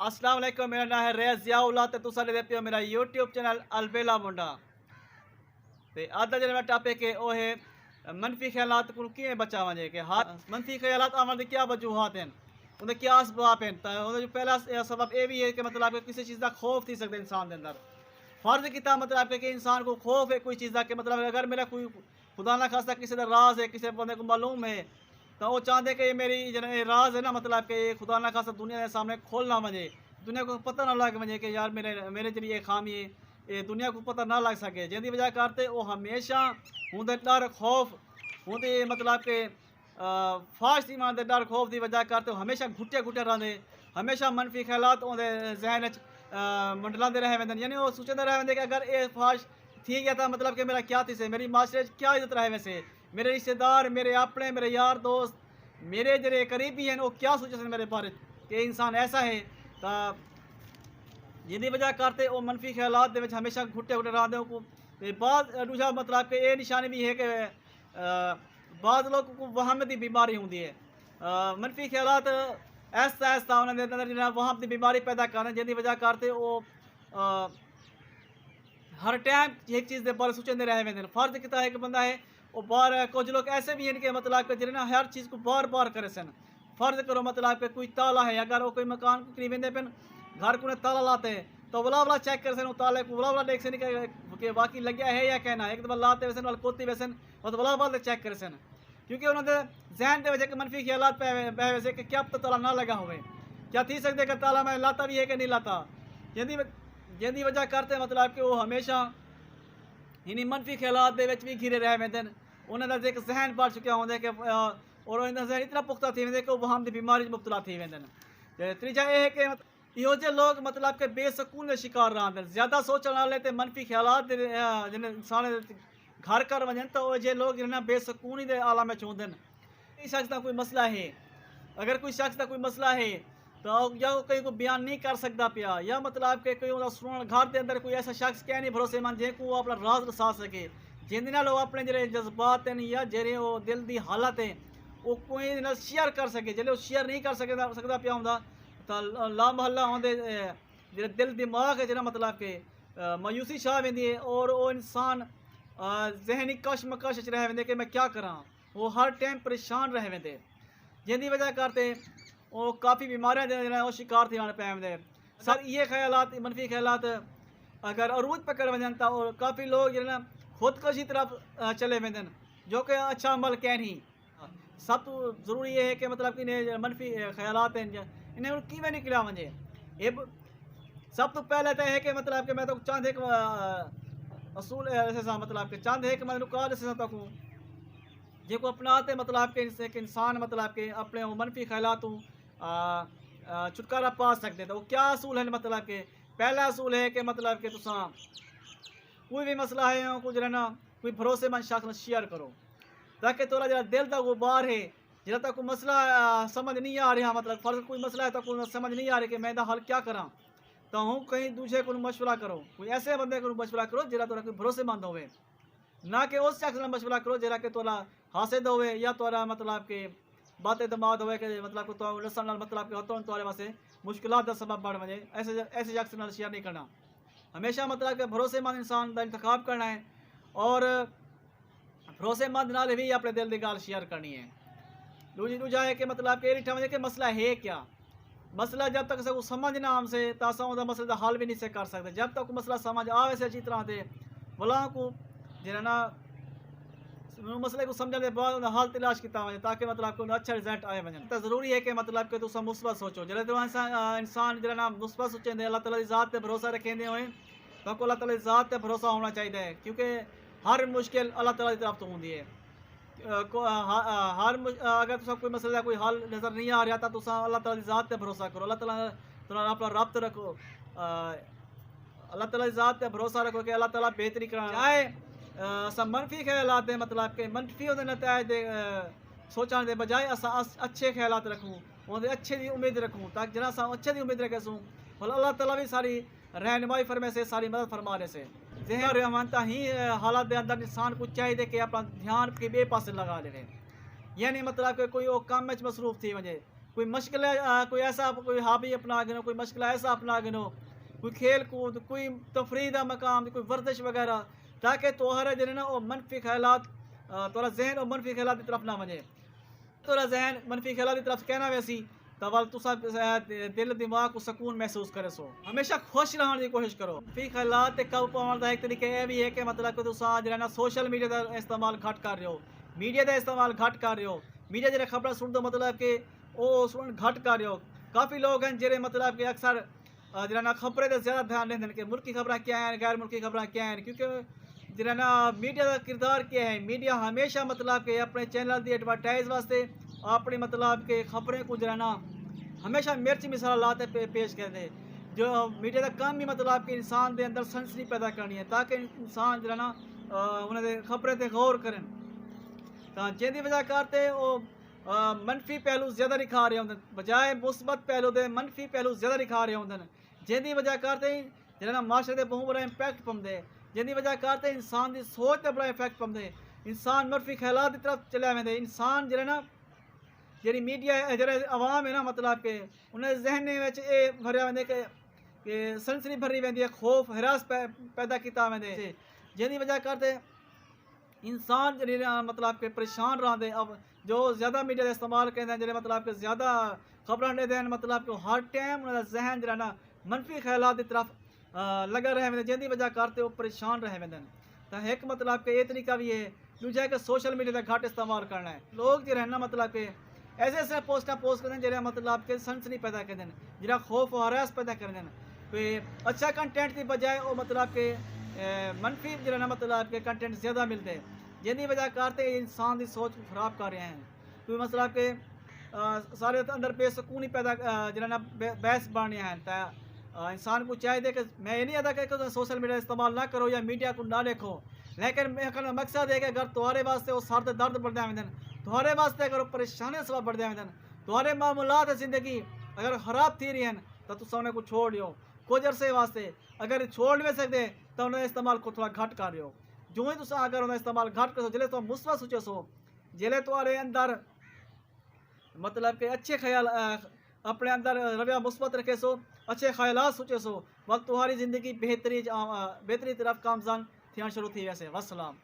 अस्सलाम वालेकुम। मेरा नाम है रियाज ज़ियाउल्लाह ते तुसा देखते हो मेरा यूट्यूब चैनल अलबेला मुंडा। ते अज दा जेह्ड़ा टॉपिक है वो है मनफी ख्यालात को किवें बचा वजे कि मनफी ख्यालात आवन दे क्या वजूहात हैं, उनके क्या असबाब हैं। तो उहदा जो पहला सबब ये भी है कि मतलब कि किसी चीज़ का खौफ थी सकता इंसान के अंदर। फर्ज किता मतलब कि इंसान को खौफ है कोई चीज़ का कि मतलब अगर मेरा कोई खुदा ना खास्ता किसी का राज है, किसी बंदे को मालूम है, तो वो चाहते कि मेरी जो राज है ना मतलब कि खुदा ना खासा दुनिया के सामने खोलना वजे, दुनिया को पता ना लग वजे कि यार मेरे मेरे जरिए खामी है, ये दुनिया को पता ना लग सके। जिंदी वजह करते वो हमेशा उनके डर खौफ उनके मतलब कि फाश ईमान के डर खौफ की वजह करते हमेशा घुटे घुटे रहते, हमेशा मनफी ख्यालात उनके जहन मंडलाते रह वेंदे। यानी वो सोचते रह वेंदे कि अगर ये फाश थी गया था मतलब कि मेरा क्या थी से, मेरी माशरे क्या इज्जत रहे वैसे, मेरे रिश्तेदार, मेरे अपने, मेरे यार दोस्त, मेरे जरे करीबी हैं वो क्या सोचे मेरे बारे कि इंसान ऐसा है। तो जिंदी वजह करते वो मनफी ख्यालात दे विच हमेशा घुटे घुटे रहते को। बाद दूसरा मतलब कि ये निशानी भी है कि बाद लोग को वहम की बीमारी होंगी है। मनफी ख्यालात ऐसा ऐसा उन्होंने अंदर वहम की बीमारी पैदा करने जिंदी वजह करते वो हर टाइम एक चीज़ के बारे सोचते रह वेंदे। फर्ज किता है कि बंदा है वो बार कुछ लोग ऐसे भी हैं कि मतलब कि जिन्हें हर चीज़ को बार बार करे सन। फर्ज करो मतलब कि कोई ताला है, अगर वो कोई मकान को करीब वेंदे पेन घर को ताला लाते हैं तो वाला चेक कर सन ताले को वाला देख सन कि बाकी लगे है या कहना एक दफा लाते वैसन वाल कोती वैसन और वाला चेक कर सन, क्योंकि उन्होंने जहन के वजह मनफी ख्यालात पे वैसे कि क्या ताला ना लगा हुए, क्या थी सकते कि ताला मैं लाता भी है कि नहीं लाता। जिंदी वजह करते मतलब कि वो हमेशा इन्हीं मनफी ख्यालात दे विच भी घिरे रह वेंदे। उन्होंने एक जहन पड़ चुका होंगे कि और उनका जहन इतना पुख्ता थी वेंदे कि वो वहम की बीमारी मुब्तला थी वेंदे। तीजा यह है कि इहो जे लोग मतलब कि बेसकून के शिकार रहते, ज़्यादा सोचने वाले तो मनफी ख्यालात जिन्हें इंसान घर कर वजन तो वो जे लोग जिन्हें बेसकूनी के आलम में होंगे। किसी शख्स का कोई मसला है, अगर कोई शख्स का कोई मसला है तो या वो कहीं को बयान नहीं कर सकता पिया, या मतलब कि कोई सुन घर के अंदर कोई ऐसा शख्स क्या नहीं भरोसेमंद जिनको वो अपना राज दसा सके, जिंद नाल अपने जो जज्बात हैं या जेरे वो दिल की हालत है वो कोई नाल शेयर कर सके। जो शेयर नहीं कर सकता पिया होंगे तो ला महला होंगे जो दिल दिमाग है जो मतलब कि मायूसी छा वेंदी है और वो इंसान जहनी कशमकश रह वेंदे कि मैं क्या करा, वो हर टाइम परेशान रह वेंदे। जिंदी वजह करते वो काफ़ी बीमारियां वो शिकार थी पे वेंदे। सर ये ख्यालात मनफी ख्यालात अगर अरूज पकड़ वजन तो और काफ़ी लोग जो खुदकशी तरफ चले वेंदे जो कि अच्छा अमल कह नहीं। सब तो ज़रूरी ये है कि मतलब कि मनफी ख्यालात हैं इन्हें किवें निकलिया वजे। ये सब तो पहले तो है कि मतलब कि मैं तो चंद एक असूल ऐसे सा मतलब कि चंद एक मैं कहा ऐसे तक हूँ जो अपनाते मतलब कि एक इंसान मतलब कि अपने मनफी ख्यालात छुटकारा पा सकते। तो वो क्या असूल है मतलब कि पहला असूल है कि मतलब कि तुसा कोई भी मसला है कुछ रहना कोई भरोसेमंद शख्स शेयर करो, ताकि थोड़ा जरा दिल का गुबार है जरा तक कोई मसला समझ नहीं आ रहा, मतलब फर्ज कोई मसला है तो कोई समझ नहीं आ रही कि मैं हल क्या करा, तो हूँ कहीं दूसरे को मशवरा करो, कोई ऐसे बंदे को मशवरा करो जरा तोरा कोई भरोसेमंद होवे, ना कि उस शख्स मशवरा करो जरा कि तोरा हासिल होवे या तोरा मतलब कि बातें दिमाग होवे कि मतलब कि तो लसन मतलब कि होतो तोरे वास्ते मुश्किलात का सबब बन वजे। ऐसे शख्स नाल शेयर नहीं करना, हमेशा मतलब कि भरोसेमंद इंसान का इंतखाब करना है और भरोसेमंद नाल भी अपने दिल की गल शेयर करनी है। दूजा है कि मतलब कि डिठा वजे कि मसला है क्या, मसला जब तक से समझ ना आम से तो असा मसले का हल भी नहीं से कर सकते। जब तक मसला समझ आवे से अच्छी तरह से भला को जो ना मसले को समझने के बाद हल तलाश किया वजे ताकि मतलब कि अच्छा रिजल्ट आए वजन। तो ज़रूरी है कि मतलब कि तुम मुस्बत सोचो, जो इंसान जो ना मुस्बत सोचेंगे अल्लाह ताला की ज़ात पर भरोसा रखेंगे हुए तो अल्लाह ताला की ज़ात पर भरोसा होना चाहिए, क्योंकि हर मुश्किल अल्लाह ताला की तरफ तो होंगी है। अगर तुम कोई मसले का कोई हल नज़र नहीं आ रहा तो तुम अल्लाह ताला की ज़ात पर भरोसा करो, अल्लाह ताला अपना रब्त रखो, अल्लाह ताला की ज़ात पर भरोसा रखो कि अल्लाह ताला बेहतरी कराना चाहे। सब मनफी ख्यालात है मतलब कि मनफी नतज सोचने के बजाय अस अच्छे ख्यालात रखूँ उनके अच्छे की उम्मीद रखूँ, ताकि जना सा अच्छे की उम्मीद रखे सूँ और अल्लाह ताला भी सारी रहनुमाई फरमे से सारी मदद फरमाने से जहन रहमानता ही हालात के अंदर इंसान को चाहिए कि अपना ध्यान के बे पास लगा ले, यानी मतलब कि कोई वो काम में मसरूफ थी वजे کوئی مشغلہ کوئی ایسا کوئی ہابی اپنا گنو، کوئی مشغلہ ایسا اپنا گنو، کوئی کھیل کود، کوئی تفریح کا مقام، کوئی ورزش وغیرہ، تاکہ توہرے جن نا وہ منفی خیالات تھوڑا ذہن اور منفی خیالات کی طرف نہ وجے، تھوڑا ذہن منفی خیالات کی طرف کہنا ویسی تو تسا دل دماغ کو سکون محسوس کرے سو، ہمیشہ خوش رہنے کی کوشش کرو۔ منفی خیالات تے قابو پاؤن کا ایک طریقہ یہ بھی ہے کہ مطلب کہ تسا جا سوشل میڈیا کا استعمال گھٹ کر رہے ہو، میڈیا کا استعمال گھٹ کر رہے ہو، میڈیا جڑے خبر سن دو مطلب کہ وہ سن گھٹ کر رہے ہو۔ کافی لوگ ہیں جڑے مطلب کہ اکثر جا خبریں تے زیادہ دھیان دیں کہ ملکی خبریں کیا ہیں، غیر ملکی خبریں کیا ہیں، کیونکہ جا میڈیا کا کردار کیا ہے، میڈیا ہمیشہ مطلب کہ اپنے چینل دی ایڈورٹائز واسطے اپنی مطلب کہ خبریں کو جا ہمیشہ مرچ مثالات پیش کرتے، جو میڈیا کا کام بھی مطلب کہ انسان دے اندر سنسنی پیدا کرنی ہے تاکہ انسان جا انہوں نے خبریں تے غور کریں، تو جن کی وجہ کرتے وہ منفی پہلو زیادہ دکھا رہے ہوں بجائے مثبت پہلو دے منفی پہلو زیادہ دکھا رہے ہوں، جن کی وجہ کرتے جا معاشرے دے بہت بڑا امپیکٹ پوندے، جن کی وجہ کرتے انسان دی سوچ تے بڑا امپیکٹ پوندے، انسان منفی خیالات کی طرف چلے ویندے، انسان جا جی میڈیا جڑے عوام ہے نا مطلب کہ انہیں ذہن یہ بھریا وے کہ سنسنی بھری وی ہے، خوف ہراس پیدا کیا وے، جن کی وجہ کرتے انسان جی مطلب کہ پریشان رہتے، اب جو زیادہ میڈیا کا استعمال کرتے ہیں جڑے مطلب کہ زیادہ خبریں دے دیں مطلب کہ ہر ٹائم انہوں کا ذہن جا منفی خیالات کی طرف لگا رہے ہیں، جن کی وجہ کرتے وہ پریشان رہے ہیں۔ تو ایک مطلب کہ یہ طریقہ بھی ہے، دوجا ہے کہ سوشل میڈیا کا گھٹ استعمال کرنا ہے، لوگ جو رہنا مطلب کہ ایسے ایسے پوسٹاں پوسٹ کرتے ہیں جہاں مطلب کہ سنسنی پیدا کرتے ہیں، جہاں خوف و ہراس پیدا کرتے ہیں، کوئی اچھا کنٹینٹ کی بجائے وہ مطلب کہ منفی جہاں مطلب کہ کنٹینٹ زیادہ ملتے ہیں، جن کی وجہ کرتے انسان کی سوچ کو خراب کر رہے ہیں، کوئی مطلب کہ سارے اندر بے سکونی پیدا جہاں بحث بن رہے ہیں، تو انسان کو چاہیے کہ میں یہ نہیں ادا کہ سوشل میڈیا استعمال نہ کرو یا میڈیا کو نہ دیکھو، لیکن میرا مقصد ہے کہ اگر تمہارے واسطے وہ سر درد بڑھتے ہیں، تمہارے واسطے اگر پریشانیاں سبب بڑھتے ہیں، تمہارے معاملات زندگی اگر خراب تھی رہی ہیں تو تم انہیں کو چھوڑ دیو کچھ عرصے واسطے، اگر چھوڑ نہیں سکتے تو انہیں استعمال کو تھوڑا گھٹ کر دیو، جو ہی تم اگر انہیں استعمال گھٹ کرو جلے تو مثبت سوچے سو، جلے تمہارے اندر مطلب کہ اچھے خیال اپنے اندر رویہ مثبت رکھے سو، اچھے خیالات سوچے سو، وقت تمہاری زندگی بہتری طرف کامزن تھیاں شروع تھی ویسے۔ والسلام۔